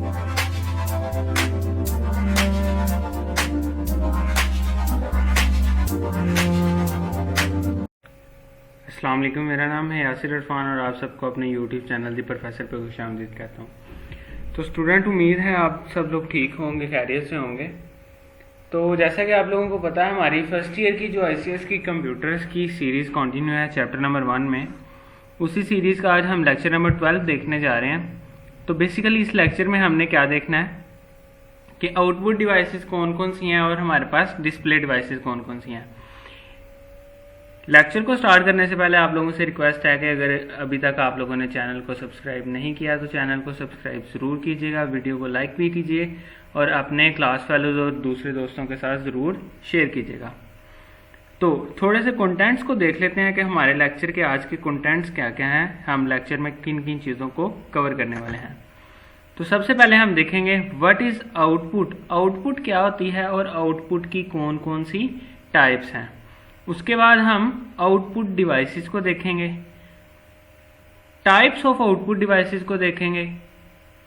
अस्सलाम वालेकुम, मेरा नाम है यासिर इरफान और आप सबको अपने यूट्यूब चैनल दी प्रोफेसर पे खुशामदीद कहता हूँ। तो स्टूडेंट, उम्मीद है आप सब लोग ठीक होंगे, खैरियत से होंगे। तो जैसा कि आप लोगों को पता है, हमारी फर्स्ट ईयर की जो ICS की कंप्यूटर्स की सीरीज़ कंटिन्यू है चैप्टर नंबर 1 में, उसी सीरीज़ का आज हम लेक्चर नंबर 12 देखने जा रहे हैं। तो बेसिकली इस लेक्चर में हमने क्या देखना है कि आउटपुट डिवाइसेस कौन कौन सी हैं और हमारे पास डिस्प्ले डिवाइसेस कौन कौन सी हैं। लेक्चर को स्टार्ट करने से पहले आप लोगों से रिक्वेस्ट है कि अगर अभी तक आप लोगों ने चैनल को सब्सक्राइब नहीं किया तो चैनल को सब्सक्राइब ज़रूर कीजिएगा, वीडियो को लाइक भी कीजिए और अपने क्लास फेलोज और दूसरे दोस्तों के साथ ज़रूर शेयर कीजिएगा। तो थोड़े से कंटेंट्स को देख लेते हैं कि हमारे लेक्चर के आज के कंटेंट्स क्या क्या हैं, हम लेक्चर में किन किन चीज़ों को कवर करने वाले हैं। तो सबसे पहले हम देखेंगे व्हाट इज़ आउटपुट। आउटपुट क्या होती है और आउटपुट की कौन कौन सी टाइप्स हैं। उसके बाद हम आउटपुट डिवाइसेस को देखेंगे, टाइप्स ऑफ आउटपुट डिवाइसेस को देखेंगे,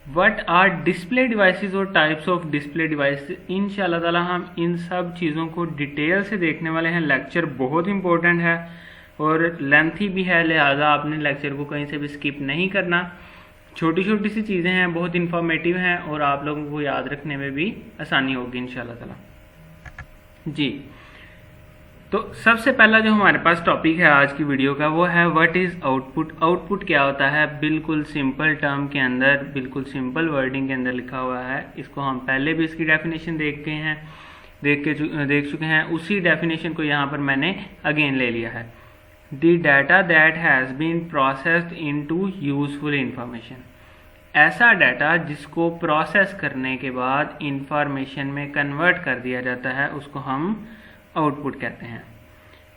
व्हाट आर डिस्प्ले डिवाइसेस और टाइप्स ऑफ डिस्प्ले डिवाइसेस। इंशाल्लाह ताला हम इन सब चीज़ों को डिटेल से देखने वाले हैं। लेक्चर बहुत इंपॉर्टेंट है और लेंथी भी है, लिहाजा आपने लेक्चर को कहीं से भी स्किप नहीं करना। छोटी छोटी सी चीज़ें हैं, बहुत इंफॉर्मेटिव हैं और आप लोगों को याद रखने में भी आसानी होगी इंशाल्लाह ताला जी। तो सबसे पहला जो हमारे पास टॉपिक है आज की वीडियो का वो है व्हाट इज़ आउटपुट। आउटपुट क्या होता है, बिल्कुल सिंपल टर्म के अंदर, बिल्कुल सिंपल वर्डिंग के अंदर लिखा हुआ है। इसको हम पहले भी इसकी डेफिनेशन देख चुके हैं। उसी डेफिनेशन को यहाँ पर मैंने अगेन ले लिया है। The data that has been processed into useful information. ऐसा डाटा जिसको प्रोसेस करने के बाद इंफॉर्मेशन में कन्वर्ट कर दिया जाता है उसको हम आउटपुट कहते हैं।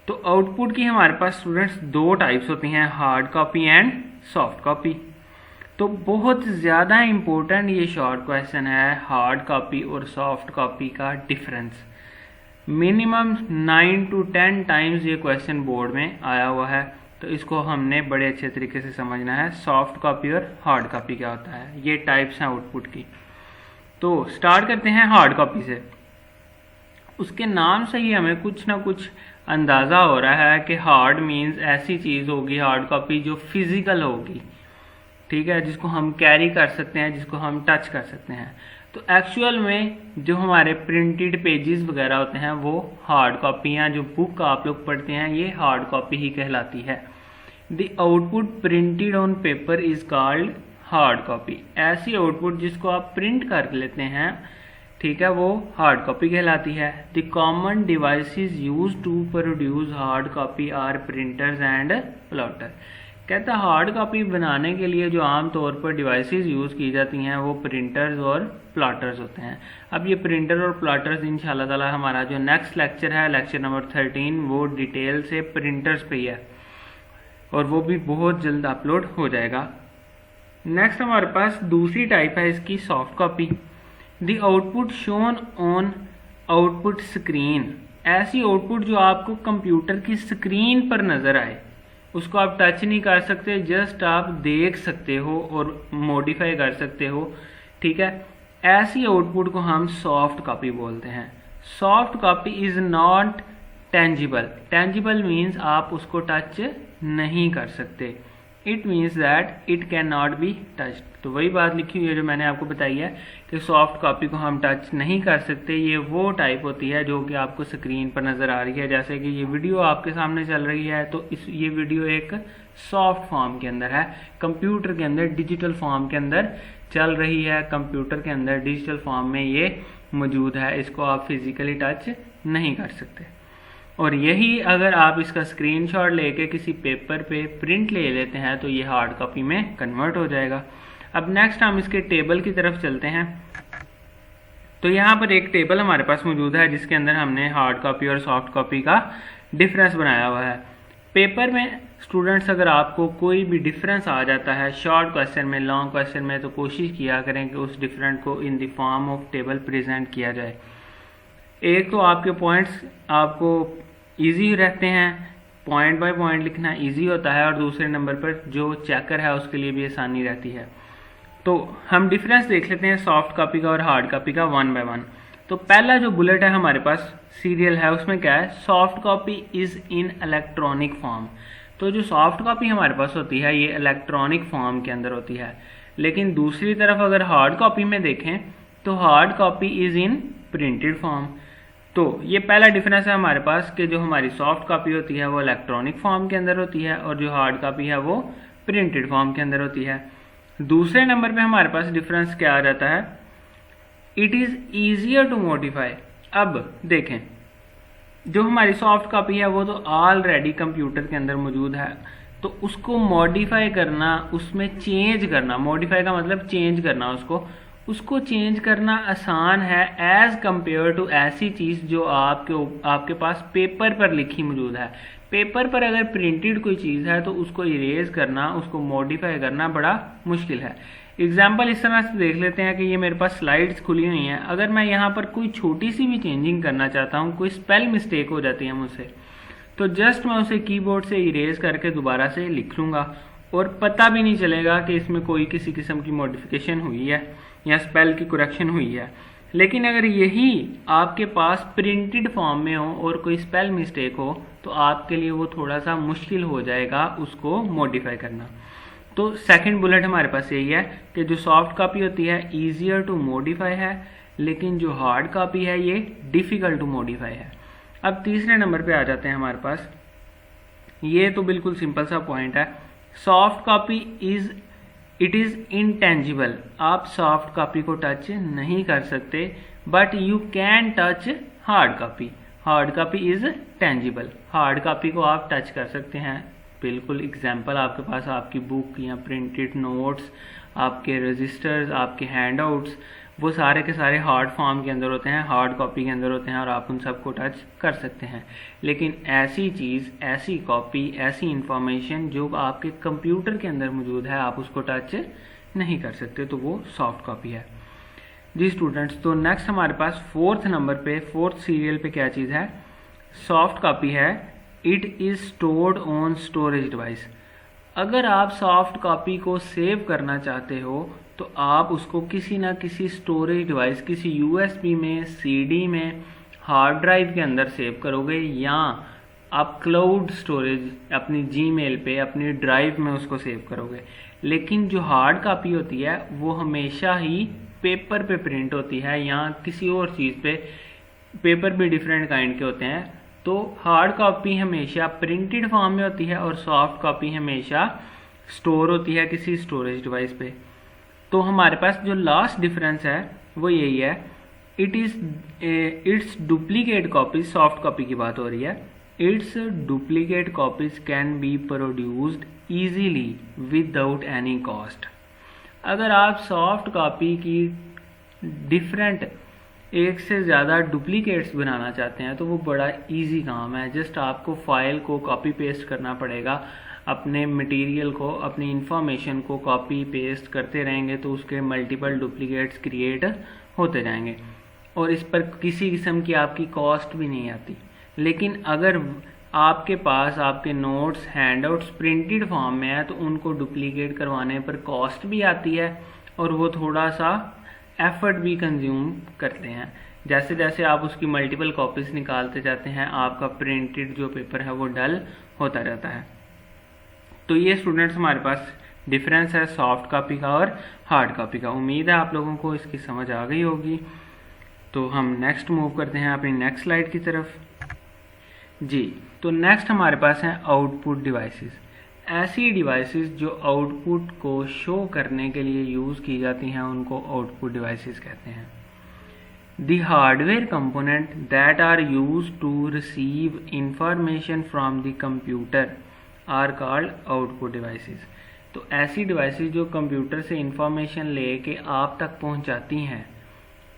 तो आउटपुट की हमारे पास स्टूडेंट्स दो टाइप्स होती हैं, hard copy and soft copy. तो बहुत ज़्यादा इम्पोर्टेंट ये शॉर्ट क्वेश्चन है, हार्ड कॉपी और सॉफ्ट कॉपी का डिफरेंस। मिनिमम 9 to 10 टाइम्स ये क्वेश्चन बोर्ड में आया हुआ है, तो इसको हमने बड़े अच्छे तरीके से समझना है। सॉफ्ट कॉपी और हार्ड कॉपी क्या होता है, ये टाइप्स हैं आउटपुट की। तो स्टार्ट करते हैं हार्ड कॉपी से। उसके नाम से ही हमें कुछ ना कुछ अंदाज़ा हो रहा है कि हार्ड मीन्स ऐसी चीज़ होगी, हार्ड कॉपी जो फिज़िकल होगी, ठीक है, जिसको हम कैरी कर सकते हैं, जिसको हम टच कर सकते हैं। तो एक्चुअल में जो हमारे प्रिंटेड पेजेस वगैरह होते हैं वो हार्ड कॉपी, जो बुक आप लोग पढ़ते हैं ये हार्ड कॉपी ही कहलाती है। The output printed on paper is called hard copy. ऐसी आउटपुट जिसको आप प्रिंट कर लेते हैं, ठीक है, वो हार्ड कॉपी कहलाती है। The common devices used to produce hard copy are printers and plotter. कहता है हार्ड कॉपी बनाने के लिए जो आम तौर पर डिवाइसेस यूज़ की जाती हैं वो प्रिंटर्स और प्लॉटर्स होते हैं। अब ये प्रिंटर और प्लॉटर्स इंशाल्लाह ताला हमारा जो नेक्स्ट लेक्चर है, लेक्चर नंबर 13, वो डिटेल से प्रिंटर्स पे ही है और वो भी बहुत जल्द अपलोड हो जाएगा। नेक्स्ट हमारे पास दूसरी टाइप है इसकी, soft copy. The output shown on output screen. ऐसी आउटपुट जो आपको कंप्यूटर की स्क्रीन पर नज़र आए, उसको आप टच नहीं कर सकते, जस्ट आप देख सकते हो और मॉडिफाई कर सकते हो, ठीक है। ऐसी आउटपुट को हम सॉफ्ट कॉपी बोलते हैं। Soft copy is not tangible. Tangible means आप उसको टच नहीं कर सकते। It means that it can not be touched. तो वही बात लिखी हुई है जो मैंने आपको बताई है कि सॉफ्ट कॉपी को हम टच नहीं कर सकते। ये वो टाइप होती है जो कि आपको स्क्रीन पर नज़र आ रही है। जैसे कि ये वीडियो आपके सामने चल रही है, तो ये वीडियो एक सॉफ्ट फॉर्म के अंदर है, कंप्यूटर के अंदर डिजिटल फॉर्म के अंदर चल रही है, कंप्यूटर के अंदर डिजिटल फॉर्म में ये मौजूद है, इसको आप फिजिकली टच नहीं कर सकते। और यही अगर आप इसका स्क्रीनशॉट लेके किसी पेपर पे प्रिंट ले लेते हैं तो ये हार्ड कॉपी में कन्वर्ट हो जाएगा। अब नेक्स्ट हम इसके टेबल की तरफ चलते हैं। तो यहाँ पर एक टेबल हमारे पास मौजूद है जिसके अंदर हमने हार्ड कॉपी और सॉफ्ट कॉपी का डिफरेंस बनाया हुआ है। पेपर में स्टूडेंट्स अगर आपको कोई भी डिफरेंस आ जाता है शॉर्ट क्वेश्चन में, लॉन्ग क्वेश्चन में, तो कोशिश किया करें कि उस डिफरेंट को in the form of table present किया जाए। एक तो आपके पॉइंट्स आपको ईजी रहते हैं, पॉइंट बाय पॉइंट लिखना ईजी होता है, और दूसरे नंबर पर जो चेकर है उसके लिए भी आसानी रहती है। तो हम डिफरेंस देख लेते हैं सॉफ्ट कॉपी का और हार्ड कॉपी का वन बाय वन। तो पहला जो बुलेट है हमारे पास सीरियल है, उसमें क्या है, soft copy is in electronic form. तो जो सॉफ्ट कॉपी हमारे पास होती है ये इलेक्ट्रॉनिक फॉर्म के अंदर होती है, लेकिन दूसरी तरफ अगर हार्ड कॉपी में देखें तो hard copy is in printed form. तो ये पहला डिफरेंस है हमारे पास कि जो हमारी सॉफ्ट कॉपी होती है वो इलेक्ट्रॉनिक फॉर्म के अंदर होती है और जो हार्ड कॉपी है वो प्रिंटेड फॉर्म के अंदर होती है। दूसरे नंबर पे हमारे पास डिफरेंस क्या आ जाता है, it is easier to modify. अब देखें जो हमारी सॉफ्ट कॉपी है वो तो ऑलरेडी कंप्यूटर के अंदर मौजूद है, तो उसको मॉडिफाई करना, उसमें चेंज करना, मॉडिफाई का मतलब चेंज करना, उसको चेंज करना आसान है एज कंपेयर टू ऐसी चीज़ जो आपके पास पेपर पर लिखी मौजूद है। पेपर पर अगर प्रिंटेड कोई चीज़ है तो उसको इरेज करना, उसको मॉडिफाई करना बड़ा मुश्किल है। एग्जाम्पल इस तरह से देख लेते हैं कि ये मेरे पास स्लाइड्स खुली हुई हैं, अगर मैं यहाँ पर कोई छोटी सी भी चेंजिंग करना चाहता हूँ, कोई स्पेल मिस्टेक हो जाती है मुझसे, तो जस्ट मैं उसे कीबोर्ड से इरेज करके दोबारा से लिख लूँगा और पता भी नहीं चलेगा कि इसमें कोई किसी किस्म की मॉडिफिकेशन हुई है या स्पेल की करेक्शन हुई है। लेकिन अगर यही आपके पास प्रिंटेड फॉर्म में हो और कोई स्पेल मिस्टेक हो तो आपके लिए वो थोड़ा सा मुश्किल हो जाएगा उसको मॉडिफाई करना। तो सेकंड बुलेट हमारे पास यही है कि जो सॉफ्ट कॉपी होती है ईजियर टू मॉडिफाई है, लेकिन जो हार्ड कॉपी है ये डिफ़िकल्ट टू मॉडिफाई है। अब तीसरे नंबर पे आ जाते हैं हमारे पास, ये तो बिल्कुल सिंपल सा पॉइंट है, soft copy it is intangible. आप सॉफ्ट कॉपी को टच नहीं कर सकते, but you can touch hard copy. Hard copy is tangible, hard copy को आप टच कर सकते हैं। बिल्कुल एग्जाम्पल आपके पास आपकी बुक या प्रिंटेड नोट्स, आपके रजिस्टर्स, आपके हैंडआउट्स, वो सारे के सारे हार्ड फॉर्म के अंदर होते हैं, हार्ड कॉपी के अंदर होते हैं और आप उन सबको टच कर सकते हैं। लेकिन ऐसी चीज़, ऐसी कॉपी, ऐसी इंफॉर्मेशन जो आपके कंप्यूटर के अंदर मौजूद है आप उसको टच नहीं कर सकते, तो वो सॉफ्ट कॉपी है। जी स्टूडेंट्स, तो नेक्स्ट हमारे पास फोर्थ नंबर पे, फोर्थ सीरियल पे क्या चीज़ है, सॉफ्ट कॉपी है, it is stored on storage device. अगर आप सॉफ्ट कॉपी को सेव करना चाहते हो तो आप उसको किसी ना किसी स्टोरेज डिवाइस, किसी यूएसबी में, सीडी में, हार्ड ड्राइव के अंदर सेव करोगे, या आप क्लाउड स्टोरेज अपनी जीमेल पे, अपनी ड्राइव में उसको सेव करोगे। लेकिन जो हार्ड कॉपी होती है वो हमेशा ही पेपर पे प्रिंट होती है या किसी और चीज़ पे, पेपर भी डिफरेंट काइंड के होते हैं। तो हार्ड कॉपी हमेशा प्रिंटेड फॉर्म में होती है और सॉफ्ट कॉपी हमेशा स्टोर होती है किसी स्टोरेज डिवाइस पे। तो हमारे पास जो लास्ट डिफरेंस है वो यही है, it's duplicate copies, soft copy की बात हो रही है, it's duplicate copies can be produced easily without any cost. अगर आप सॉफ्ट कॉपी की डिफरेंट एक से ज़्यादा डुप्लीकेट्स बनाना चाहते हैं तो वो बड़ा इजी काम है, जस्ट आपको फाइल को कॉपी पेस्ट करना पड़ेगा, अपने मटेरियल को, अपनी इंफॉर्मेशन को कॉपी पेस्ट करते रहेंगे तो उसके मल्टीपल डुप्लीकेट्स क्रिएट होते जाएंगे और इस पर किसी किस्म की आपकी कॉस्ट भी नहीं आती। लेकिन अगर आपके पास आपके नोट्स, हैंडआउट्स प्रिंटेड फॉर्म में है तो उनको डुप्लीकेट करवाने पर कॉस्ट भी आती है और वो थोड़ा सा एफर्ट भी कंज्यूम करते हैं। जैसे जैसे आप उसकी मल्टीपल कॉपीज निकालते जाते हैं आपका प्रिंटेड जो पेपर है वो डल होता रहता है। तो ये स्टूडेंट्स हमारे पास डिफरेंस है सॉफ्ट कॉपी का और हार्ड कॉपी का। उम्मीद है आप लोगों को इसकी समझ आ गई होगी। तो हम नेक्स्ट मूव करते हैं अपनी नेक्स्ट स्लाइड की तरफ। जी, तो नेक्स्ट हमारे पास हैं आउटपुट डिवाइसेस। ऐसी डिवाइसेस जो आउटपुट को शो करने के लिए यूज़ की जाती हैं उनको आउटपुट डिवाइसेस कहते हैं। The hardware component that are used to receive information from the computer are called output devices. तो ऐसी डिवाइसेस जो कंप्यूटर से इंफॉर्मेशन लेके आप तक पहुंचाती हैं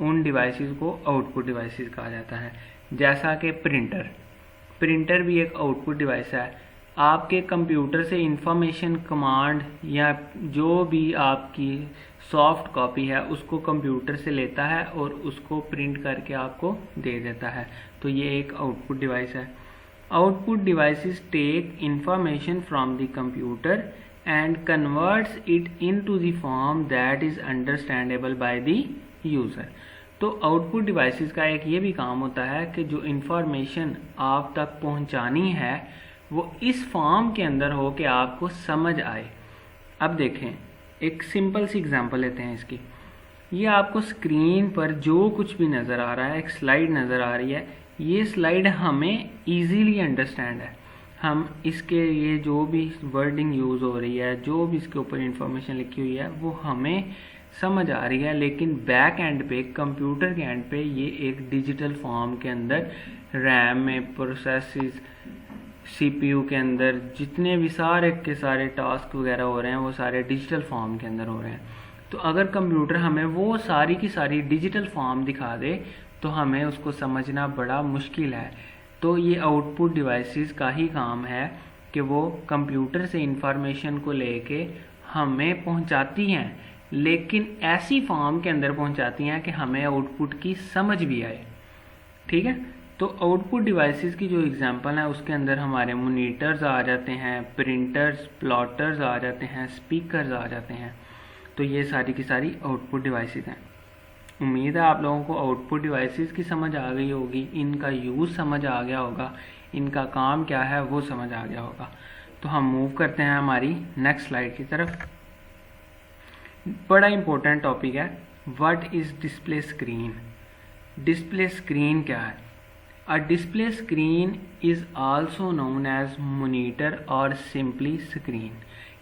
उन डिवाइसेस को आउटपुट डिवाइसेस कहा जाता है। जैसा कि प्रिंटर भी एक आउटपुट डिवाइस है। आपके कंप्यूटर से इंफॉर्मेशन, कमांड या जो भी आपकी सॉफ्ट कॉपी है उसको कंप्यूटर से लेता है और उसको प्रिंट करके आपको दे देता है, तो ये एक आउटपुट डिवाइस है। Output devices take information from the computer and converts it into the form that is understandable by the user। तो आउटपुट डिवाइसेस का एक ये भी काम होता है कि जो इंफॉर्मेशन आप तक पहुंचानी है वो इस फॉर्म के अंदर हो कि आपको समझ आए। अब देखें, एक सिंपल सी एग्जांपल लेते हैं इसकी। ये आपको स्क्रीन पर जो कुछ भी नज़र आ रहा है, एक स्लाइड नज़र आ रही है, ये स्लाइड हमें इजीली अंडरस्टैंड है। हम इसके ये जो भी वर्डिंग यूज़ हो रही है, जो भी इसके ऊपर इंफॉर्मेशन लिखी हुई है वो हमें समझ आ रही है, लेकिन बैक एंड पे, कंप्यूटर के एंड पे ये एक डिजिटल फॉर्म के अंदर रैम में प्रोसेसेस, सीपीयू के अंदर जितने भी सारे के सारे टास्क वगैरह हो रहे हैं वो सारे डिजिटल फॉर्म के अंदर हो रहे हैं। तो अगर कंप्यूटर हमें वो सारी की सारी डिजिटल फॉर्म दिखा दे तो हमें उसको समझना बड़ा मुश्किल है। तो ये आउटपुट डिवाइसेस का ही काम है कि वो कंप्यूटर से इंफॉर्मेशन को लेके हमें पहुंचाती हैं, लेकिन ऐसी फॉर्म के अंदर पहुंचाती हैं कि हमें आउटपुट की समझ भी आए। ठीक है, तो आउटपुट डिवाइसेस की जो एग्जांपल है उसके अंदर हमारे मॉनिटर्स आ जाते हैं, प्रिंटर्स, प्लॉटर्स आ जाते हैं, स्पीकर्स आ जाते हैं। तो ये सारी की सारी आउटपुट डिवाइसेस हैं। उम्मीद है आप लोगों को आउटपुट डिवाइसेस की समझ आ गई होगी, इनका यूज़ समझ आ गया होगा, इनका काम क्या है वो समझ आ गया होगा। तो हम मूव करते हैं हमारी नेक्स्ट स्लाइड की तरफ। बड़ा इंपॉर्टेंट टॉपिक है, what is display screen. Display screen क्या है? A display screen is also known as monitor or simply screen.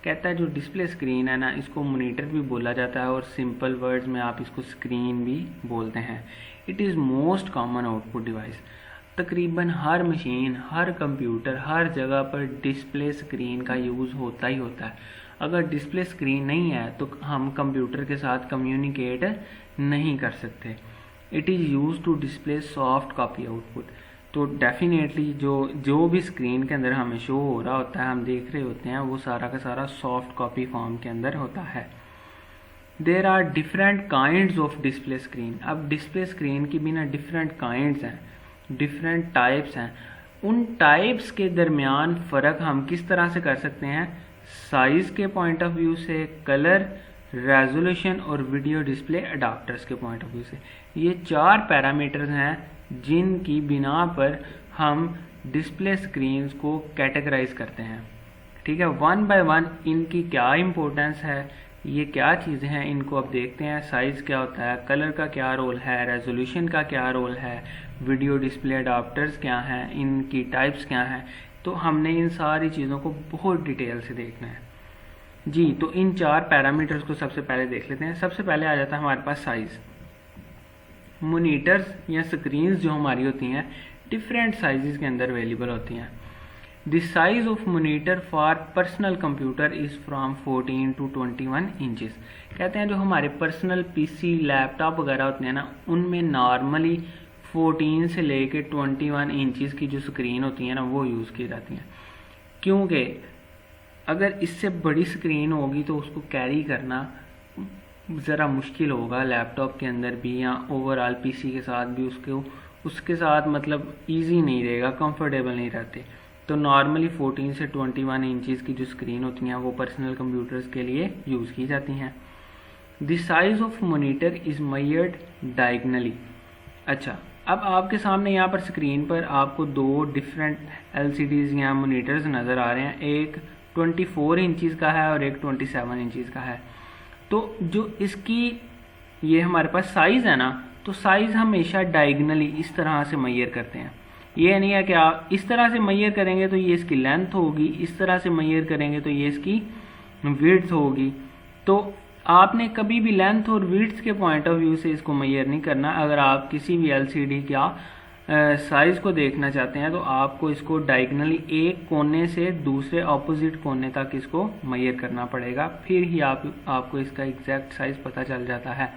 कहता है जो डिस्प्ले स्क्रीन है ना, इसको मॉनिटर भी बोला जाता है और सिंपल वर्ड्स में आप इसको स्क्रीन भी बोलते हैं। It is most common output device. तकरीबन हर मशीन, हर कंप्यूटर, हर जगह पर डिस्प्ले स्क्रीन का यूज़ होता ही होता है। अगर डिस्प्ले स्क्रीन नहीं है तो हम कंप्यूटर के साथ कम्युनिकेट नहीं कर सकते। It is use to display soft copy output. तो डेफिनेटली जो भी स्क्रीन के अंदर हमें शो हो रहा होता है, हम देख रहे होते हैं, वो सारा का सारा सॉफ्ट कॉपी फॉर्म के अंदर होता है। There are different kinds of display screen. अब डिस्प्ले स्क्रीन की भी ना डिफरेंट काइंड्स हैं, डिफरेंट टाइप्स हैं। उन टाइप्स के दरमियान फ़र्क हम किस तरह से कर सकते हैं? साइज़ के पॉइंट ऑफ व्यू से, कलर, रेजोल्यूशन और वीडियो डिस्प्ले अडाप्टर्स के पॉइंट ऑफ व्यू से। ये 4 पैरामीटर्स हैं जिनकी बिना पर हम डिस्प्ले स्क्रीन्स को कैटेगराइज करते हैं। ठीक है, वन बाय वन इनकी क्या इंपॉर्टेंस है, ये क्या चीज़ें हैं, इनको अब देखते हैं। साइज़ क्या होता है, कलर का क्या रोल है, रेजोल्यूशन का क्या रोल है, वीडियो डिस्प्ले अडाप्टर्स क्या हैं, इनकी टाइप्स क्या हैं। तो हमने इन सारी चीज़ों को बहुत डिटेल से देखना है जी। तो इन 4 पैरामीटर्स को सबसे पहले देख लेते हैं। सबसे पहले आ जाता है हमारे पास साइज़। मॉनिटर्स या स्क्रीन्स जो हमारी होती हैं डिफरेंट साइजेस के अंदर अवेलेबल होती हैं। The size of monitor for personal computer is from 14 to 21 inches. कहते हैं जो हमारे पर्सनल पीसी, लैपटॉप वगैरह होते हैं ना, उनमें नॉर्मली 14 से लेके 21 इंचेस की जो स्क्रीन होती है ना वो यूज़ की जाती हैं। क्योंकि अगर इससे बड़ी स्क्रीन होगी तो उसको कैरी करना ज़रा मुश्किल होगा, लैपटॉप के अंदर भी या ओवरऑल पीसी के साथ भी उसके साथ मतलब इजी नहीं रहेगा, कंफर्टेबल नहीं रहते। तो नॉर्मली 14 से 21 इंचेस की जो स्क्रीन होती हैं वो पर्सनल कंप्यूटर्स के लिए यूज़ की जाती हैं। The size of monitor is measured diagonally. अच्छा, अब आपके सामने यहाँ पर स्क्रीन पर आपको 2 डिफरेंट LCDs या मॉनिटर्स नज़र आ रहे हैं। एक 24 इंचेस का है और एक 27 इंचेस का है। तो जो इसकी ये हमारे पास साइज़ है ना, तो साइज़ हमेशा डायगनली इस तरह से मेजर करते हैं। ये नहीं है कि आप इस तरह से मेजर करेंगे तो ये इसकी लेंथ होगी, इस तरह से मेजर करेंगे तो ये इसकी विड्थ होगी। तो आपने कभी भी लेंथ और विड्थ के पॉइंट ऑफ व्यू से इसको मेजर नहीं करना। अगर आप किसी भी LCD का साइज़ को देखना चाहते हैं तो आपको इसको डायगनली एक कोने से दूसरे ऑपोजिट कोने तक इसको मेजर करना पड़ेगा, फिर ही आपको इसका एग्जैक्ट साइज़ पता चल जाता है।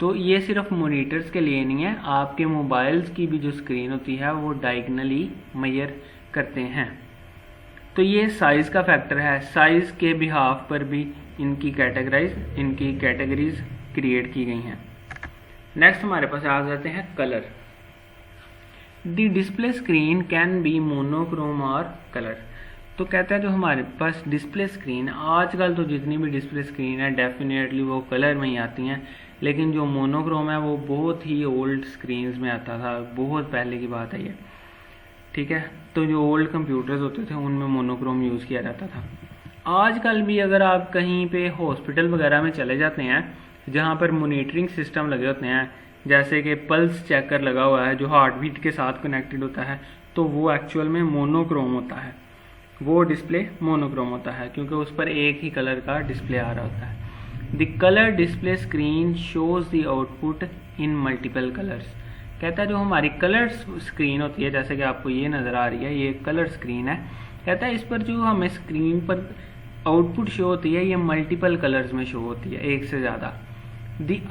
तो ये सिर्फ मॉनिटर्स के लिए नहीं है, आपके मोबाइल्स की भी जो स्क्रीन होती है वो डायगनली मेजर करते हैं। तो ये साइज़ का फैक्टर है। साइज़ के बिहाफ पर भी इनकी कैटेगरीज क्रिएट की गई हैं। नेक्स्ट हमारे पास आ जाते हैं colour. The display screen can be monochrome और कलर। तो कहता है जो हमारे पास डिस्प्ले स्क्रीन, आजकल तो जितनी भी डिस्प्ले स्क्रीन है डेफिनेटली वो कलर में ही आती हैं, लेकिन जो मोनोक्रोम है वो बहुत ही ओल्ड स्क्रीन्स में आता था, बहुत पहले की बात है ये, ठीक है। तो जो ओल्ड कंप्यूटर्स होते थे उनमें मोनोक्रोम यूज़ किया जाता था। आजकल भी अगर आप कहीं पे हॉस्पिटल वगैरह में चले जाते हैं जहाँ पर मॉनिटरिंग सिस्टम लगे होते हैं, जैसे कि पल्स चेकर लगा हुआ है जो हार्ट बीट के साथ कनेक्टेड होता है, तो वो एक्चुअल में मोनोक्रोम होता है, वो डिस्प्ले मोनोक्रोम होता है क्योंकि उस पर एक ही कलर का डिस्प्ले आ रहा होता है। The colour display screen shows the output in multiple colours. कहता है जो हमारी कलर स्क्रीन होती है, जैसे कि आपको ये नज़र आ रही है, ये कलर स्क्रीन है। कहता है इस पर जो हमें स्क्रीन पर आउटपुट शो होती है ये मल्टीपल कलर्स में शो होती है, एक से ज़्यादा। The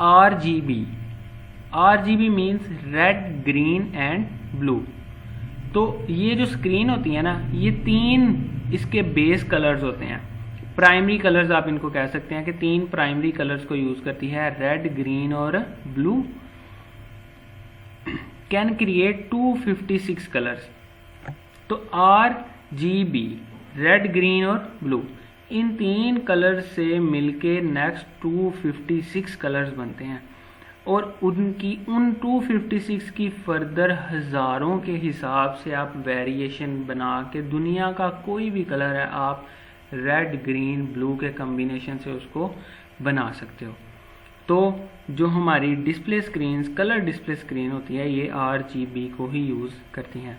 RGB means red, green and blue. तो ये जो स्क्रीन होती है ना, ये 3 इसके बेस कलर्स होते हैं, प्राइमरी कलर्स आप इनको कह सकते हैं कि 3 प्राइमरी कलर्स को यूज़ करती है, रेड, ग्रीन और ब्लू। Can create 256 colours. तो RGB, रेड, ग्रीन और ब्लू, इन 3 कलर से मिलके नेक्स्ट 256 कलर्स बनते हैं और उन 256 की फर्दर हज़ारों के हिसाब से आप वेरिएशन बना के दुनिया का कोई भी कलर है आप रेड, ग्रीन, ब्लू के कम्बिनेशन से उसको बना सकते हो। तो जो हमारी display screen, colour display screen होती है, ये RGB को ही यूज़ करती हैं।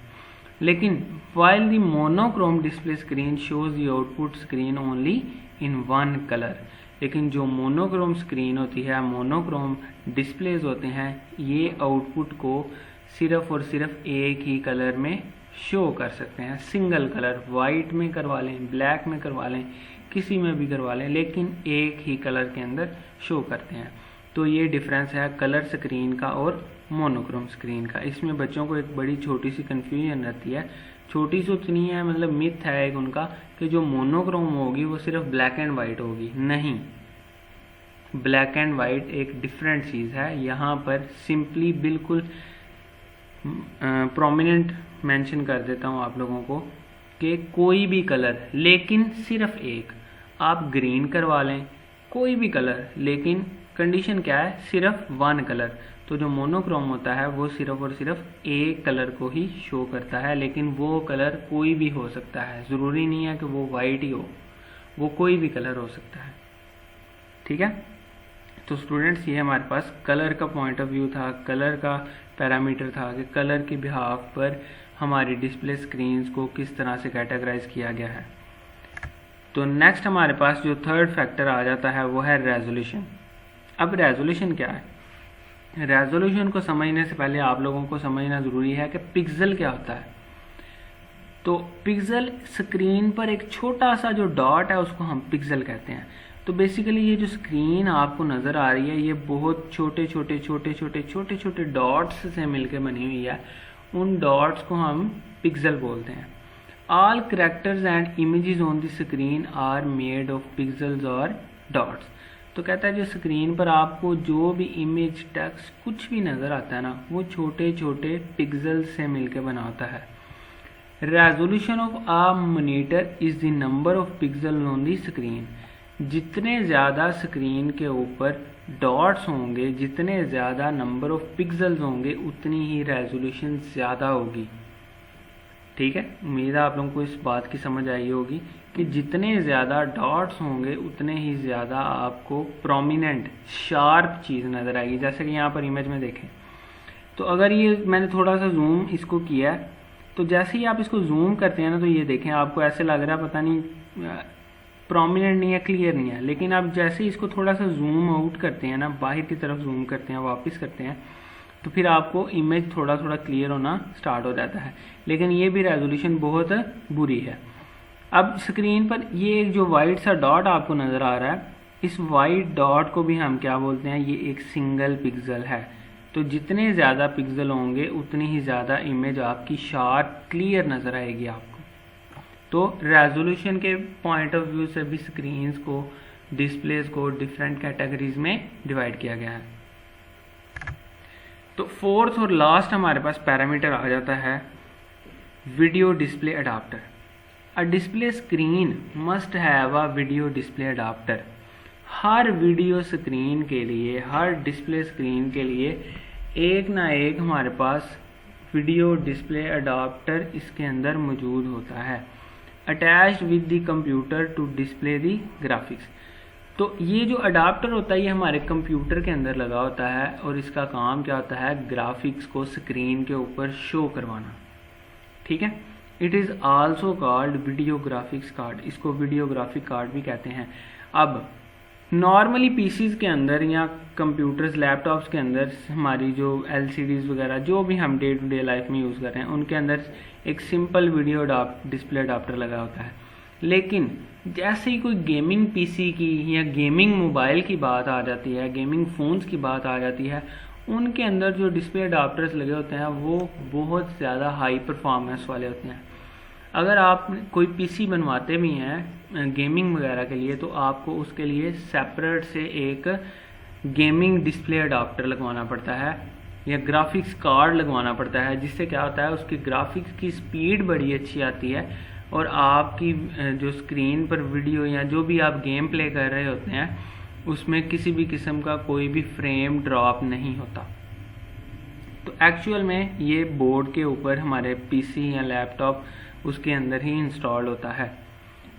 लेकिन while the monochrome display screen shows the output screen only in one color, लेकिन जो मोनोक्रोम स्क्रीन होती है, मोनोक्रोम डिस्प्लेज होते हैं, ये आउटपुट को सिर्फ और सिर्फ एक ही कलर में शो कर सकते हैं, सिंगल कलर, वाइट में करवा लें, ब्लैक में करवा लें, किसी में भी करवा लें, लेकिन एक ही कलर के अंदर शो करते हैं। तो ये डिफरेंस है कलर स्क्रीन का और मोनोक्रोम स्क्रीन का। इसमें बच्चों को एक बड़ी छोटी सी कन्फ्यूजन रहती है, छोटी सी उतनी है, मतलब मिथ है एक उनका कि जो मोनोक्रोम होगी वो सिर्फ ब्लैक एंड वाइट होगी। नहीं, ब्लैक एंड वाइट एक डिफरेंट चीज़ है। यहाँ पर सिंपली बिल्कुल प्रोमिनेंट मेंशन कर देता हूँ आप लोगों को कि कोई भी कलर, लेकिन सिर्फ एक, आप ग्रीन करवा लें, कोई भी कलर, लेकिन कंडीशन क्या है, सिर्फ 1 कलर। तो जो मोनोक्रोम होता है वो सिर्फ और सिर्फ एक कलर को ही शो करता है, लेकिन वो कलर कोई भी हो सकता है, ज़रूरी नहीं है कि वो वाइट ही हो, वो कोई भी कलर हो सकता है, ठीक है। तो स्टूडेंट्स ये हमारे पास कलर का पॉइंट ऑफ व्यू था, कलर का पैरामीटर था कि कलर के बिहाफ पर हमारी डिस्प्ले स्क्रीन्स को किस तरह से कैटेगराइज किया गया है। तो नेक्स्ट हमारे पास जो थर्ड फैक्टर आ जाता है वो है रेजोल्यूशन। अब रेजोल्यूशन क्या है? रेजोल्यूशन को समझने से पहले आप लोगों को समझना ज़रूरी है कि पिक्सल क्या होता है। तो पिक्सल, स्क्रीन पर एक छोटा सा जो डॉट है उसको हम पिक्सल कहते हैं। तो बेसिकली ये जो स्क्रीन आपको नज़र आ रही है ये बहुत छोटे छोटे डॉट्स से मिलकर बनी हुई है, उन डॉट्स को हम पिक्सल बोलते हैं। All characters and images on the screen are made of pixels or dots. तो कहता है जो स्क्रीन पर आपको जो भी इमेज, टेक्स्ट, कुछ भी नज़र आता है ना, वो छोटे छोटे पिक्सल से मिलकर बना होता है। Resolution of a monitor is the number of pixel on the screen. जितने ज़्यादा स्क्रीन के ऊपर डॉट्स होंगे, जितने ज़्यादा नंबर ऑफ पिक्सल्स होंगे, उतनी ही रेजोल्यूशन ज़्यादा होगी, ठीक है। उम्मीद है आप लोगों को इस बात की समझ आई होगी कि जितने ज़्यादा डॉट्स होंगे उतने ही ज़्यादा आपको प्रोमिनेंट, शार्प चीज़ नज़र आएगी। जैसे कि यहाँ पर इमेज में देखें, तो अगर ये मैंने थोड़ा सा जूम इसको किया है, तो जैसे ही आप इसको जूम करते हैं ना, तो ये देखें आपको ऐसे लग रहा है पता नहीं प्रोमिनेंट नहीं है, क्लियर नहीं है। लेकिन आप जैसे ही इसको थोड़ा सा जूम आउट करते हैं ना, बाहर की तरफ जूम करते हैं, वापस करते हैं, तो फिर आपको इमेज थोड़ा थोड़ा क्लियर होना स्टार्ट हो जाता है। लेकिन ये भी रेजोल्यूशन बहुत बुरी है। अब स्क्रीन पर ये एक जो वाइट सा डॉट आपको नज़र आ रहा है, इस वाइट डॉट को भी हम क्या बोलते हैं, ये एक सिंगल पिक्सल है। तो जितने ज़्यादा पिक्सल होंगे उतनी ही ज़्यादा इमेज आपकी शार्प, क्लियर नज़र आएगी आपको। तो रेजोल्यूशन के पॉइंट ऑफ व्यू से भी स्क्रीन्स को, डिस्प्लेस को डिफरेंट कैटेगरीज में डिवाइड किया गया है। तो फोर्थ और लास्ट हमारे पास पैरामीटर आ जाता है video display adapter. A display screen must have a video display adapter. Her video screen के लिए, हर डिस्प्ले स्क्रीन के लिए एक ना एक हमारे पास वीडियो डिस्प्ले अडाप्टर इसके अंदर मौजूद होता है, attached with the computer to display the graphics. तो ये जो अडाप्टर होता है ये हमारे कंप्यूटर के अंदर लगा होता है और इसका काम क्या होता है, ग्राफिक्स को स्क्रीन के ऊपर शो करवाना। ठीक है, it is also called video graphics card, इसको वीडियो ग्राफिक कार्ड भी कहते हैं। अब नॉर्मली पीसीज के अंदर या कंप्यूटर्स लैपटॉप्स के अंदर हमारी जो एलसीडीज वगैरह जो भी हम डे टू डे लाइफ में यूज़ कर रहे हैं उनके अंदर एक सिंपल वीडियो डिस्प्ले अडाप्टर लगा होता है। लेकिन जैसे ही कोई गेमिंग पीसी की या गेमिंग मोबाइल की बात आ जाती है, गेमिंग फ़ोन्स की बात आ जाती है, उनके अंदर जो डिस्प्ले अडाप्टर्स लगे होते हैं वो बहुत ज़्यादा हाई परफॉर्मेंस वाले होते हैं। अगर आप कोई पीसी बनवाते भी हैं गेमिंग वगैरह के लिए तो आपको उसके लिए सेपरेट से एक गेमिंग डिस्प्ले अडाप्टर लगवाना पड़ता है या ग्राफिक्स कार्ड लगवाना पड़ता है, जिससे क्या होता है उसकी ग्राफिक्स की स्पीड बड़ी अच्छी आती है और आपकी जो स्क्रीन पर वीडियो या जो भी आप गेम प्ले कर रहे होते हैं उसमें किसी भी किस्म का कोई भी फ्रेम ड्रॉप नहीं होता। तो एक्चुअल में ये बोर्ड के ऊपर हमारे पीसी या लैपटॉप उसके अंदर ही इंस्टॉल होता है।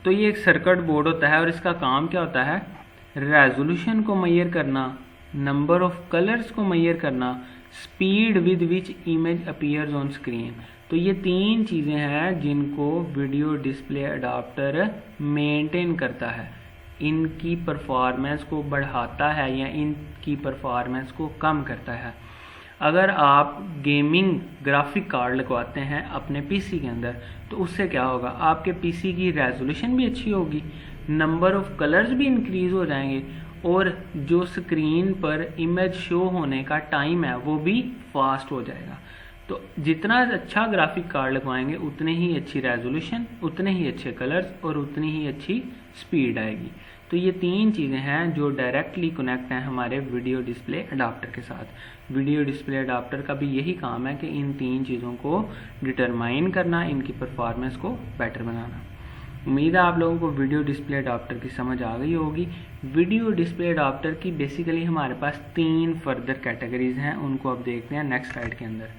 तो ये एक सर्किट बोर्ड होता है और इसका काम क्या होता है, रेजोल्यूशन को मेजर करना, नंबर ऑफ कलर्स को मेजर करना, speed with which image appears on screen. तो ये तीन चीज़ें हैं जिनको वीडियो डिस्प्ले अडाप्टर मेंटेन करता है, इनकी परफॉर्मेंस को बढ़ाता है या इनकी परफॉर्मेंस को कम करता है। अगर आप गेमिंग ग्राफिक कार्ड लगवाते हैं अपने पीसी के अंदर तो उससे क्या होगा, आपके पीसी की रेजोल्यूशन भी अच्छी होगी, नंबर ऑफ कलर्स भी इंक्रीज हो जाएंगे और जो स्क्रीन पर इमेज शो होने का टाइम है वो भी फास्ट हो जाएगा। तो जितना अच्छा ग्राफिक कार्ड लगवाएंगे उतने ही अच्छी रेजोल्यूशन, उतने ही अच्छे कलर्स और उतनी ही अच्छी स्पीड आएगी। तो ये तीन चीज़ें हैं जो डायरेक्टली कनेक्ट हैं हमारे वीडियो डिस्प्ले अडाप्टर के साथ। वीडियो डिस्प्ले अडाप्टर का भी यही काम है कि इन तीन चीज़ों को डिटरमाइन करना, इनकी परफॉर्मेंस को बेटर बनाना। उम्मीद है आप लोगों को वीडियो डिस्प्ले अडाप्टर की समझ आ गई होगी। वीडियो डिस्प्ले अडाप्टर की बेसिकली हमारे पास तीन फर्दर कैटेगरीज हैं, उनको अब देखते हैं नेक्स्ट स्लाइड के अंदर।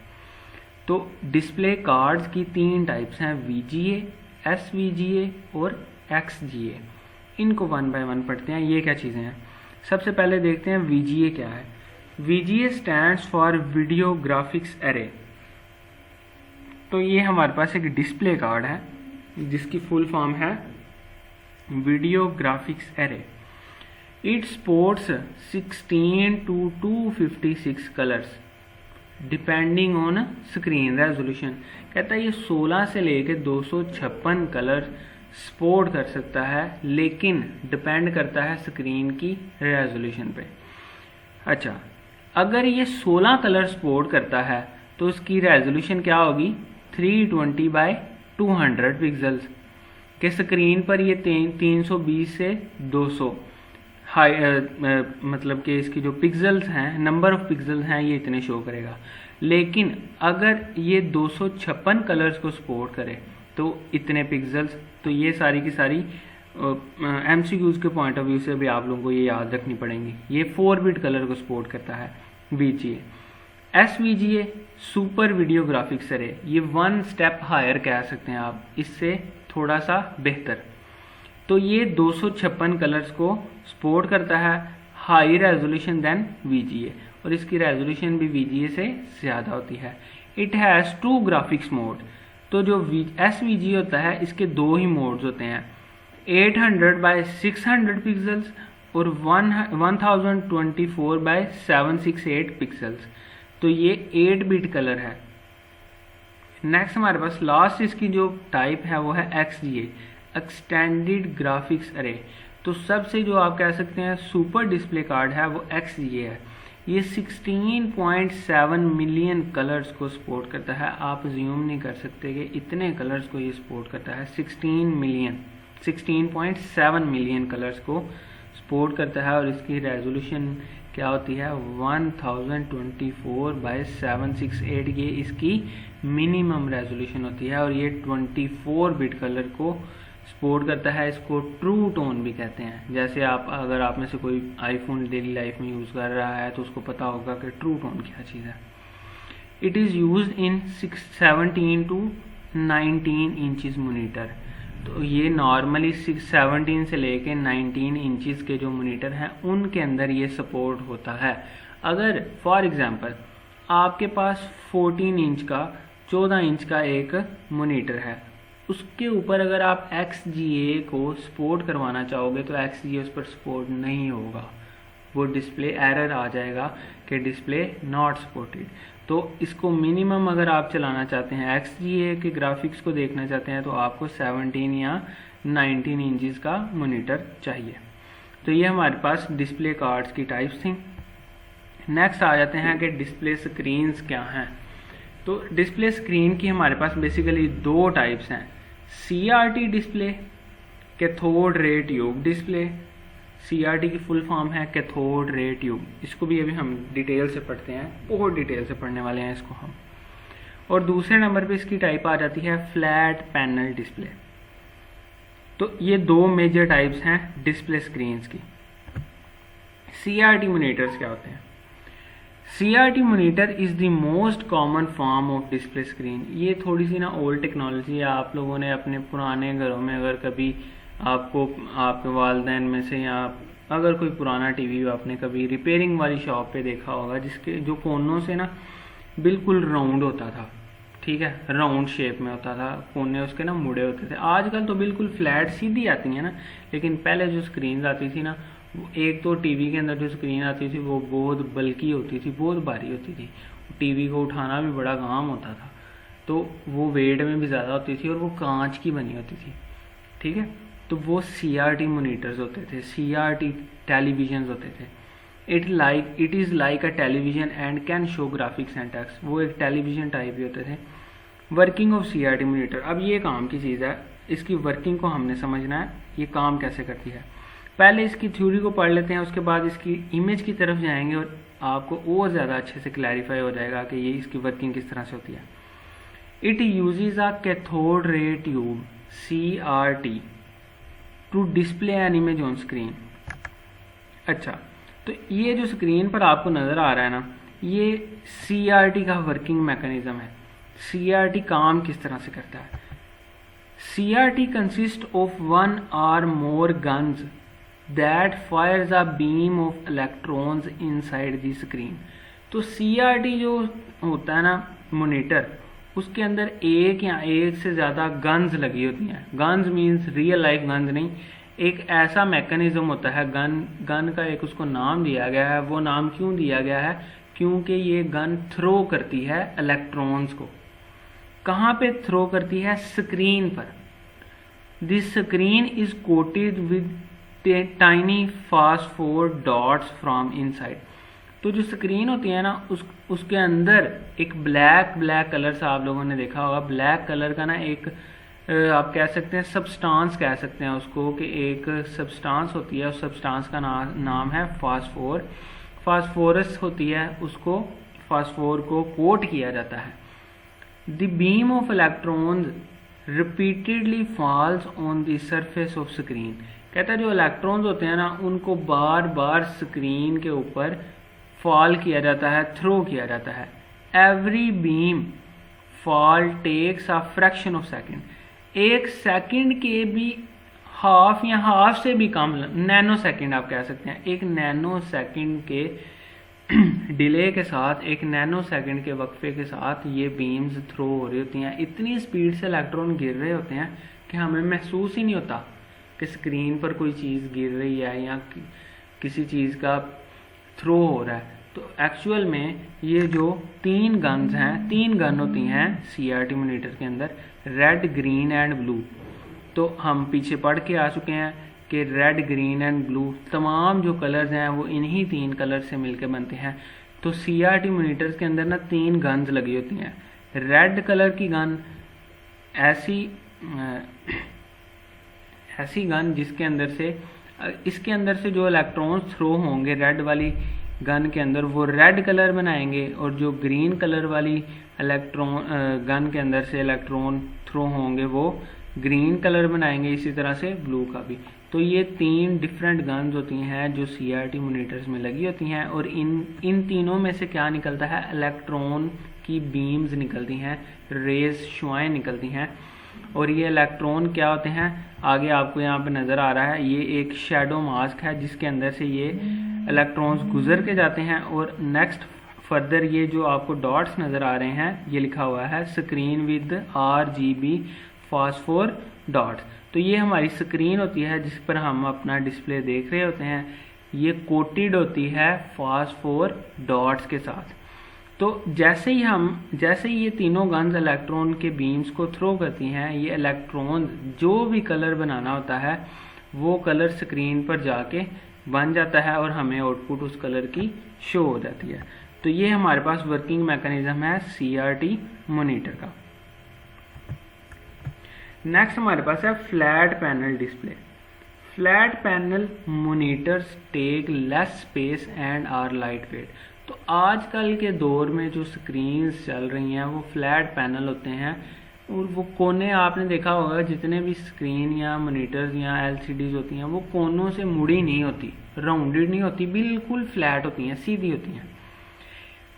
तो डिस्प्ले कार्ड्स की तीन टाइप्स हैं, VGA, SVGA और XGA। इनको वन बाय वन पढ़ते हैं, ये क्या चीज़ें हैं। सबसे पहले देखते हैं VGA क्या है। VGA stands for video graphics array. तो ये हमारे पास एक डिस्प्ले कार्ड है जिसकी फुल फॉर्म है video graphics array. It supports 16 to 256 colours depending on screen resolution. कहता है ये 16 से लेके 256 कलर सपोर्ट कर सकता है, लेकिन डिपेंड करता है स्क्रीन की रेजोल्यूशन पे। अच्छा, अगर ये 16 कलर सपोर्ट करता है तो इसकी रेजोल्यूशन क्या होगी, 320 बाय 200 पिक्सल्स के स्क्रीन पर ये 320 से 200 हाई मतलब कि इसकी जो पिक्सल्स हैं, नंबर ऑफ पिक्सल्स हैं, ये इतने शो करेगा। लेकिन अगर ये 256 कलर्स को सपोर्ट करे तो इतने पिक्सल्स। तो ये सारी की सारी MCQs के पॉइंट ऑफ व्यू से भी आप लोगों को ये याद रखनी पड़ेंगी। ये 4 बिट कलर को सपोर्ट करता है VGA। SVGA super video graphics array, ये 1 स्टेप हायर कह सकते हैं आप, इससे थोड़ा सा बेहतर। तो ये 256 कलर्स को सपोर्ट करता है, हाई रेजोल्यूशन देन VGA, और इसकी रेजोल्यूशन भी VGA से ज़्यादा होती है। It has 2 graphics mode. तो जो SVGA होता है इसके 2 ही मोड्स होते हैं, 800 बाय 600 पिक्सल्स और 1024 बाय 768 पिक्सल्स। तो ये 8 बिट कलर है। नेक्स्ट हमारे पास लास्ट इसकी जो टाइप है वो है XGA, एक्सटेंडेड ग्राफिक्स अरे। तो सबसे जो आप कह सकते हैं सुपर डिस्प्ले कार्ड है वो XGA है। ये 16.7 मिलियन कलर्स को सपोर्ट करता है। आप ज्यूम नहीं कर सकते कि इतने कलर्स को ये सपोर्ट करता है। 16.7 मिलियन कलर्स को सपोर्ट करता है और इसकी रेजोल्यूशन क्या होती है 1024/768, ये इसकी मिनिमम रेजोल्यूशन होती है और ये 24 बिट कलर को सपोर्ट करता है। इसको ट्रू टोन भी कहते हैं। जैसे अगर आप में से कोई आईफोन डेली लाइफ में यूज़ कर रहा है तो उसको पता होगा कि ट्रू टोन क्या चीज़ है। It is use in 17 to 19 inches monitor. तो ये नॉर्मली 17 से लेके 19 इंचज़ के जो मोनीटर हैं उनके अंदर ये सपोर्ट होता है। अगर फॉर एग्जांपल आपके पास 14 इंच का 14 इंच का एक मोनीटर है, उसके ऊपर अगर आप XGA को सपोर्ट करवाना चाहोगे तो XGA उस पर सपोर्ट नहीं होगा, वो डिस्प्ले एरर आ जाएगा कि डिस्प्ले नॉट सपोर्टेड। तो इसको मिनिमम अगर आप चलाना चाहते हैं, XGA के ग्राफिक्स को देखना चाहते हैं, तो आपको 17 या 19 इंचज़ का मोनीटर चाहिए। तो ये हमारे पास डिस्प्ले कार्ड्स की टाइप्स थी। नेक्स्ट आ जाते हैं कि डिस्प्ले स्क्रीन्स क्या हैं। तो डिस्प्ले स्क्रीन की हमारे पास बेसिकली दो टाइप्स हैं, CRT display, cathode ray tube display. CRT की फुल फॉर्म है कैथोड रे ट्यूब। इसको भी अभी हम डिटेल से पढ़ते हैं, बहुत डिटेल से पढ़ने वाले हैं इसको हम। और दूसरे नंबर पे इसकी टाइप आ जाती है फ्लैट पैनल डिस्प्ले। तो ये दो मेजर टाइप्स हैं डिस्प्ले स्क्रीन्स की। CRT मॉनिटर्स क्या होते हैं? CRT monitor is the most common form of display screen. ये थोड़ी सी ना ओल्ड टेक्नोलॉजी है। आप लोगों ने अपने पुराने घरों में अगर कभी आपको आपके वालिदैन में से या अगर कोई पुराना टीवी आपने कभी रिपेयरिंग वाली शॉप पे देखा होगा, जिसके जो कोनों से ना बिल्कुल राउंड होता था, ठीक है, राउंड शेप में होता था, कोने उसके ना मुड़े होते थे। आजकल तो बिल्कुल फ्लैट सीधी आती है ना, लेकिन पहले जो स्क्रीन आती थी ना, एक तो टीवी के अंदर जो स्क्रीन आती थी वो बहुत बल्कि होती थी, बहुत भारी होती थी, टीवी को उठाना भी बड़ा काम होता था, तो वो वेट में भी ज़्यादा होती थी और वो कांच की बनी होती थी, ठीक है। तो वो CRT मॉनिटर्स होते थे, CRT टेलीविजन होते थे। It is like a television and can show graphics and text. वो एक टेलीविजन टाइप ही होते थे। वर्किंग ऑफ CRT मॉनिटर, अब ये काम की चीज़ है, इसकी वर्किंग को हमने समझना है, ये काम कैसे करती है। पहले इसकी थ्योरी को पढ़ लेते हैं, उसके बाद इसकी इमेज की तरफ जाएंगे और आपको और ज़्यादा अच्छे से क्लैरिफाई हो जाएगा कि ये इसकी वर्किंग किस तरह से होती है। It uses a cathode ray tube CRT to display an image on screen. अच्छा, तो ये जो स्क्रीन पर आपको नज़र आ रहा है ना, ये CRT का वर्किंग मैकेनिज्म है। CRT काम किस तरह से करता है? CRT कंसिस्ट ऑफ वन और more guns that fires a beam of electrons inside the screen. तो CRT जो होता है ना मॉनिटर, उसके अंदर एक या एक से ज़्यादा गन्स लगी होती हैं। Guns means real life guns नहीं, एक ऐसा मैकेनिज्म होता है, गन का एक उसको नाम दिया गया है। वो नाम क्यों दिया गया है? क्योंकि ये गन थ्रो करती है इलेक्ट्रॉन्स को। कहाँ पे थ्रो करती है? स्क्रीन पर। This screen is coated with tiny phosphor dots from inside. तो जो स्क्रीन होती है ना, उसके अंदर एक ब्लैक कलर सा आप लोगों ने देखा होगा। ब्लैक कलर का ना एक आप कह सकते हैं सब्सटेंस कह सकते हैं उसको, कि एक सब्सटेंस होती है, उस सब्सटेंस का नाम है फास्फोर। फास्फोरस होती है, उसको फास्फोर को कोट किया जाता है। The beam of electrons repeatedly falls on the surface of screen. कहता है जो इलेक्ट्रॉन्स होते हैं ना, उनको बार बार स्क्रीन के ऊपर फॉल किया जाता है, थ्रो किया जाता है। Every beam fall takes a fraction of second. एक सेकंड के भी हाफ या हाफ से भी कम, नैनो सेकंड आप कह सकते हैं, एक नैनो सेकंड के डिले के साथ, एक नैनो सेकंड के वक्फे के साथ ये बीम्स थ्रो हो रही होती हैं। इतनी स्पीड से इलेक्ट्रॉन गिर रहे होते हैं कि हमें महसूस ही नहीं होता कि स्क्रीन पर कोई चीज़ गिर रही है या किसी चीज़ का थ्रो हो रहा है। तो एक्चुअल में ये जो तीन गन्स हैं, तीन गन होती हैं CRT मॉनिटर के अंदर, रेड, ग्रीन एंड ब्लू। तो हम पीछे पढ़ के आ चुके हैं कि रेड, ग्रीन एंड ब्लू तमाम जो कलर्स हैं वो इन्हीं तीन कलर से मिलकर बनते हैं। तो CRT मॉनिटर्स के अंदर ना तीन गन्स लगी होती हैं। रेड कलर की गन ऐसी गन जिसके अंदर से, इसके अंदर से जो इलेक्ट्रॉन्स थ्रो होंगे रेड वाली गन के अंदर वो रेड कलर बनाएंगे, और जो ग्रीन कलर वाली इलेक्ट्रॉन गन के अंदर से इलेक्ट्रॉन थ्रो होंगे वो ग्रीन कलर बनाएंगे, इसी तरह से ब्लू का भी। तो ये 3 डिफरेंट गन्स होती हैं जो CRT मॉनिटर्स में लगी होती हैं, और इन तीनों में से क्या निकलता है, इलेक्ट्रॉन की बीम्स निकलती हैं, रेज शुआएं निकलती हैं। और ये इलेक्ट्रॉन क्या होते हैं, आगे आपको यहाँ पे नज़र आ रहा है, ये एक शेडो मास्क है जिसके अंदर से ये इलेक्ट्रॉन्स गुजर के जाते हैं। और नेक्स्ट फर्दर ये जो आपको डॉट्स नज़र आ रहे हैं, ये लिखा हुआ है screen with RGB phosphor dots. तो ये हमारी स्क्रीन होती है जिस पर हम अपना डिस्प्ले देख रहे होते हैं, ये कोटेड होती है फास्फोर डॉट्स के साथ। तो जैसे ही ये तीनों गन्स इलेक्ट्रॉन के बीम्स को थ्रो करती हैं, ये इलेक्ट्रॉन जो भी कलर बनाना होता है वो कलर स्क्रीन पर जाके बन जाता है और हमें आउटपुट उस कलर की शो हो जाती है। तो ये हमारे पास वर्किंग मैकेनिज्म है CRT मॉनिटर का। नेक्स्ट हमारे पास है flat panel display. Flat panel monitors take less space and are light weight. तो आजकल के दौर में जो स्क्रीन्स चल रही हैं वो फ्लैट पैनल होते हैं, और वो कोने आपने देखा होगा जितने भी स्क्रीन या मॉनिटर्स या LCDs होती हैं वो कोनों से मुड़ी नहीं होती, राउंडेड नहीं होती, बिल्कुल फ्लैट होती हैं, सीधी होती हैं,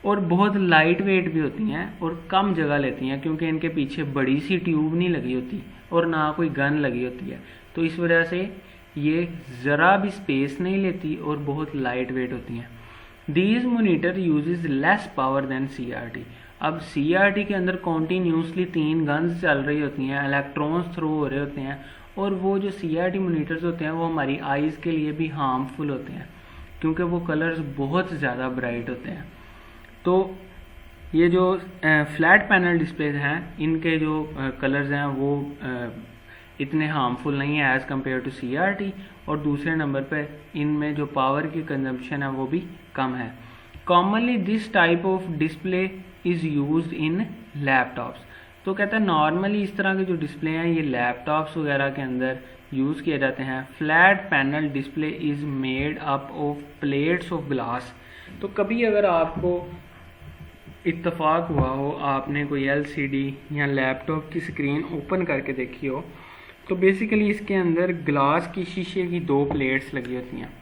और बहुत लाइट वेट भी होती हैं और कम जगह लेती हैं, क्योंकि इनके पीछे बड़ी सी ट्यूब नहीं लगी होती और ना कोई गन लगी होती है। तो इस वजह से ये ज़रा भी स्पेस नहीं लेती और बहुत लाइट वेट होती हैं। These monitor uses less power than CRT। अब CRT के अंदर कॉन्टीन्यूसली 3 गन्स चल रही होती हैं, इलेक्ट्रॉन्स थ्रो हो रहे होते हैं, और वो जो CRT मॉनिटर्स होते हैं वो हमारी आइज़ के लिए भी हार्मफुल होते हैं, क्योंकि वो कलर्स बहुत ज़्यादा ब्राइट होते हैं। तो ये जो फ्लैट पैनल डिस्प्लेज हैं, इनके जो कलर्स हैं वो इतने हार्मफुल नहीं है एज़ कम्पेयर टू CRT, और दूसरे नंबर पे इनमें जो पावर की कंजम्पशन है वो भी कम है। Commonly this type of display is used in laptops. तो कहता है नॉर्मली इस तरह के जो डिस्प्ले हैं ये लैपटॉप्स वगैरह के अंदर यूज़ किए जाते हैं। Flat panel display is made up of plates of glass. तो कभी अगर आपको इत्तेफाक हुआ हो, आपने कोई LCD या लैपटॉप की स्क्रीन ओपन करके देखी हो, तो बेसिकली इसके अंदर ग्लास की शीशे की 2 प्लेट्स लगी होती हैं,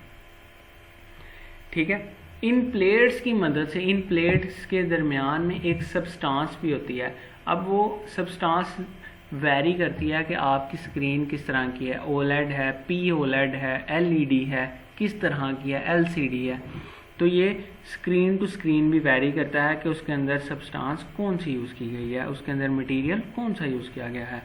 ठीक है। इन प्लेट्स की मदद से, इन प्लेट्स के दरमियान में एक सब्सटेंस भी होती है। अब वो सब्सटेंस वैरी करती है कि आपकी स्क्रीन किस तरह की है, OLED है, POLED है, LED है, किस तरह की है, LCD है। तो ये स्क्रीन टू स्क्रीन भी वैरी करता है कि उसके अंदर सब्सटेंस कौन सी यूज़ की गई है, उसके अंदर मटेरियल कौन सा यूज़ किया गया है।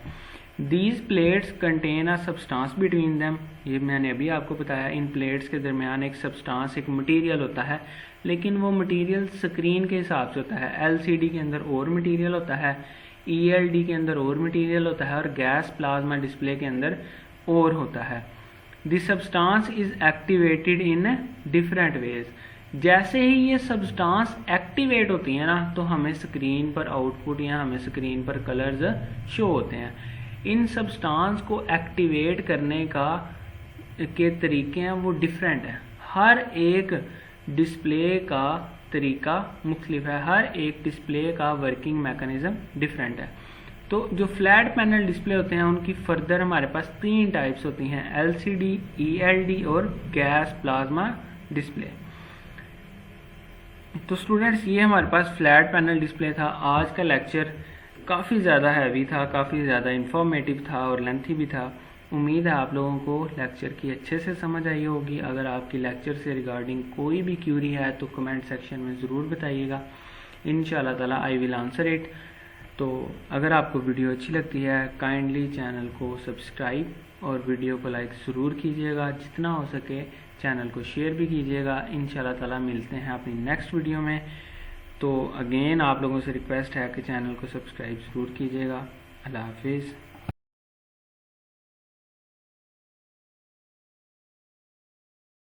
These plates contain a substance between them। ये मैंने अभी आपको बताया, इन प्लेट्स के दरमियान एक सब्सटेंस, एक मटेरियल होता है, लेकिन वो मटेरियल स्क्रीन के हिसाब से होता है। LCD के अंदर और मटेरियल होता है, ELD के अंदर और मटेरियल होता है, और गैस प्लाज्मा डिस्प्ले के अंदर और होता है। The substance is activated in different ways. जैसे ही ये सब्सटेंस एक्टिवेट होती है ना, तो हमें स्क्रीन पर आउटपुट या हमें स्क्रीन पर कलर्स शो होते हैं। इन सब्सटेंस को एक्टिवेट करने के तरीके हैं वो डिफरेंट है। हर एक डिस्प्ले का तरीका मुख्तलिफ है, हर एक डिस्प्ले का वर्किंग मैकेनिज्म डिफरेंट है। तो जो फ्लैट पैनल डिस्प्ले होते हैं उनकी फर्दर हमारे पास 3 टाइप्स होती हैं, LCD, ELD और गैस प्लाज्मा डिस्प्ले। तो स्टूडेंट्स ये हमारे पास फ्लैट पैनल डिस्प्ले था। आज का लेक्चर काफ़ी ज़्यादा हैवी था, काफ़ी ज़्यादा इंफॉर्मेटिव था और लेंथी भी था। उम्मीद है आप लोगों को लेक्चर की अच्छे से समझ आई होगी। अगर आपकी लेक्चर से रिगार्डिंग कोई भी क्यूरी है तो कमेंट सेक्शन में ज़रूर बताइएगा, इंशाल्लाह ताला आई विल आंसर इट। तो अगर आपको वीडियो अच्छी लगती है काइंडली चैनल को सब्सक्राइब और वीडियो को लाइक ज़रूर कीजिएगा, जितना हो सके चैनल को शेयर भी कीजिएगा। इंशाल्लाह ताला मिलते हैं अपनी नेक्स्ट वीडियो में। तो अगेन आप लोगों से रिक्वेस्ट है कि चैनल को सब्सक्राइब ज़रूर कीजिएगा। अल्लाह हाफिज़।